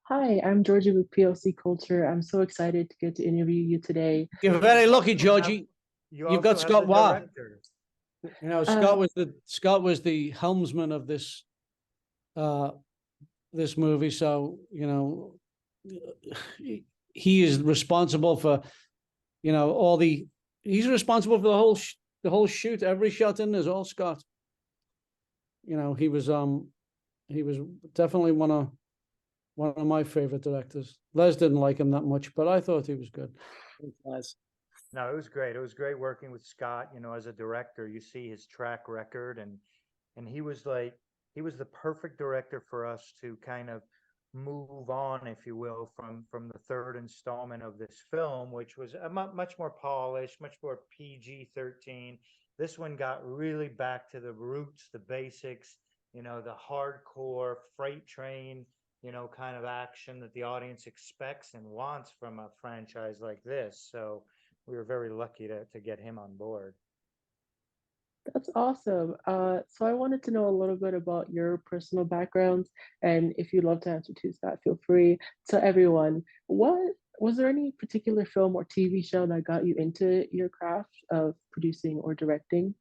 Hi, I'm Georgie with POC Culture. I'm so excited to get to interview you today. You're very lucky, Georgie. You've got Scott Waugh. You know, Scott was the helmsman of this this movie. So, you know, he is responsible for, you know, he's responsible for the whole shoot. Every shot in is all Scott. You know, he was definitely one of my favorite directors. Les didn't like him that much, but I thought he was good. Les. No, it was great. It was great working with Scott. You know, as a director, you see his track record, and he was the perfect director for us to kind of move on, if you will, from the third installment of this film, which was a much more polished, much more PG-13. This one got really back to the roots, the basics, you know, the hardcore freight train, you know, kind of action that the audience expects and wants from a franchise like this. So we were very lucky to get him on board. That's awesome. So I wanted to know a little bit about your personal backgrounds, and if you'd love to answer too, Scott, feel free. To everyone, what was there any particular film or TV show that got you into your craft of producing or directing?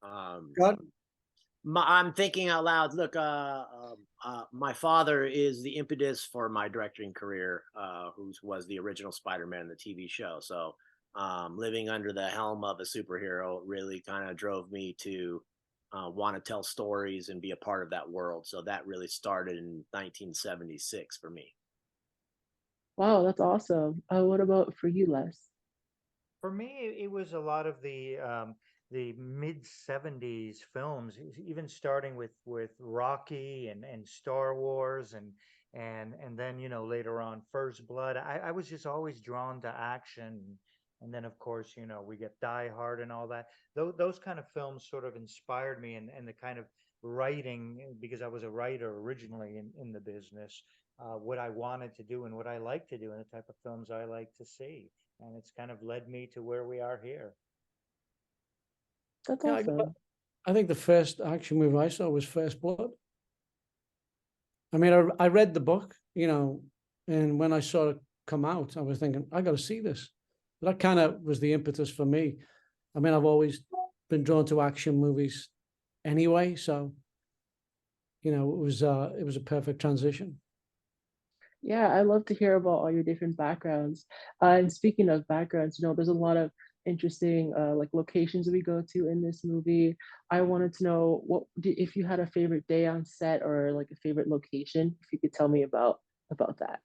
Scott? I'm thinking out loud. Look, my father is the impetus for my directing career, who was the original Spider-Man in the TV show. So living under the helm of a superhero really kind of drove me to want to tell stories and be a part of that world. So that really started in 1976 for me. Wow, that's awesome. What about for you, Les? For me, it was a lot of the mid 70s films, even starting with Rocky and Star Wars and then, you know, later on First Blood. I was just always drawn to action. And then, of course, you know, we get Die Hard and all that. Those kind of films sort of inspired me, and the kind of writing, because I was a writer originally in the business, what I wanted to do and what I like to do and the type of films I like to see. And it's kind of led me to where we are here. That's Yeah, awesome. I think the first action movie I saw was First Blood. I mean, I read the book, you know, and when I saw it come out, I was thinking, I got to see this. That kind of was the impetus for me. I mean, I've always been drawn to action movies anyway, so you know, it was a perfect transition. Yeah, I love to hear about all your different backgrounds. And speaking of backgrounds, you know, there's a lot of interesting like locations we go to in this movie. I wanted to know if you had a favorite day on set or like a favorite location, if you could tell me about that.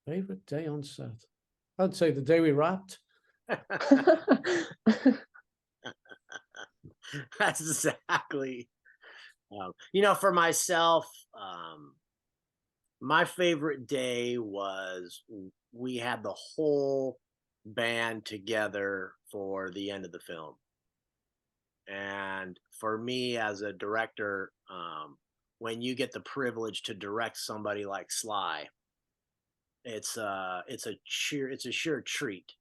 Favorite day on set? I'd say the day we wrapped. That's exactly. You know, for myself, my favorite day was we had the whole band together for the end of the film. And for me as a director, when you get the privilege to direct somebody like Sly, it's a sure treat.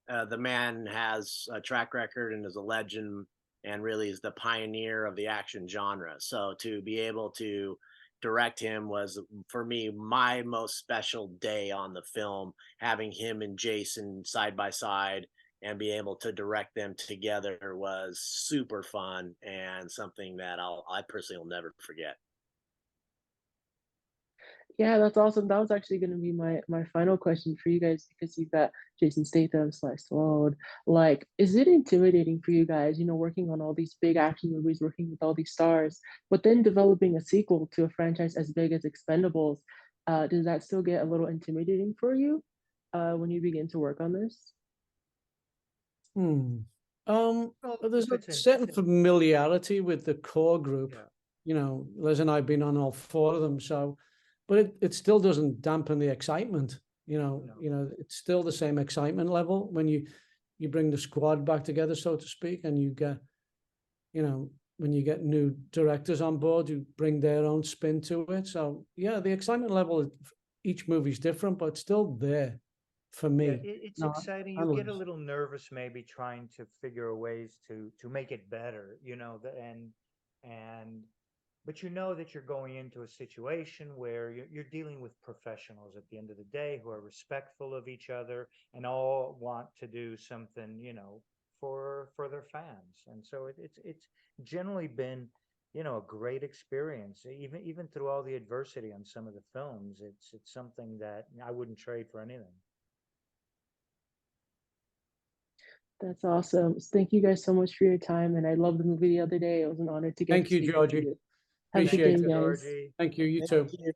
The man has a track record and is a legend and really is the pioneer of the action genre. So to be able to direct him was, for me, my most special day on the film, having him and Jason side by side and be able to direct them together was super fun and something that I personally will never forget. Yeah, that's awesome. That was actually going to be my final question for you guys, because you've got Jason Statham, Sly Stallone. Like, is it intimidating for you guys, you know, working on all these big action movies, working with all these stars, but then developing a sequel to a franchise as big as Expendables? Does that still get a little intimidating for you when you begin to work on this? Well, there's a certain familiarity with the core group. Yeah. You know, Les and I have been on all four of them, so. But it still doesn't dampen the excitement, you know. No. You know, it's still the same excitement level when you bring the squad back together, so to speak, and you get, you know, when you get new directors on board who bring their own spin to it. So yeah, the excitement level of each movie's different, but it's still there for me. Yeah, it's exciting. You get a little nervous maybe trying to figure ways to make it better, you know, and but you know that you're going into a situation where you're dealing with professionals at the end of the day who are respectful of each other and all want to do something, you know, for their fans. And so it's generally been, you know, a great experience. Even through all the adversity on some of the films, it's something that I wouldn't trade for anything. That's awesome. Thank you guys so much for your time. And I loved the movie the other day. It was an honor to get Thank to you, speak with Jorgie. you. Have a good Appreciate day, it. guys. Jorgie. Thank you. You Thank too. you.